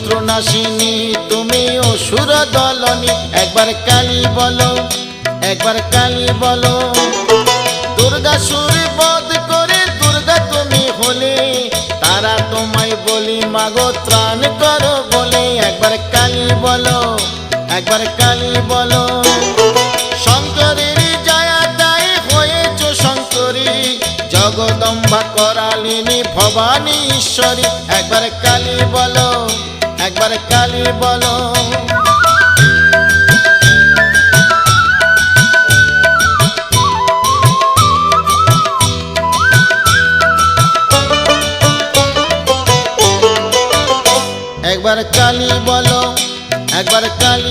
শত্রুনাশিনী তুমি অসুর দলনী। একবার কালী বলো, একবার কালী বলো। দুর্গাসুর বধ করে দুর্গা তুমি হলে, তারা তোমায় বলি মাগো ত্রাণ করো বলে। একবার কালী বলো, একবার কালী বলো। শঙ্করের জয়াদায় হয়েছ শঙ্করী, জগদম্বা করালিনী ভবানী ঈশ্বরী। একবার কালী বলো, একবার কালী বলো। একবার কালী বলো, একবার কালী